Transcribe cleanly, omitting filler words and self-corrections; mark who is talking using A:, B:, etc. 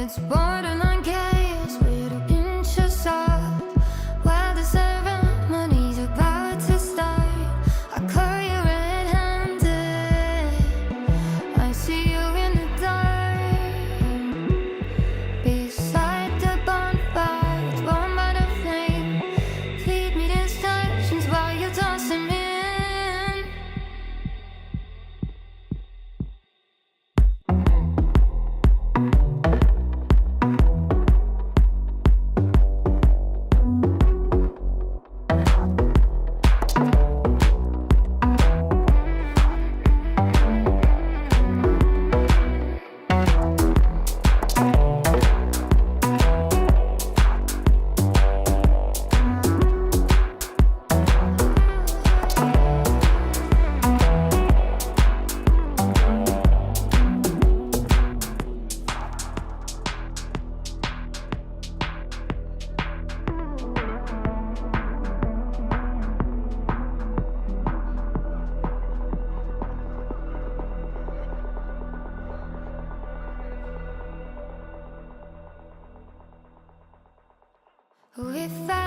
A: It's borderline chaos with a pinch of salt. While the ceremony's about to start, I caught you red-handed. I see you in the dark, beside the bonfire, it's warmed by the flame. Feed me distractions while you're tossing me in. If I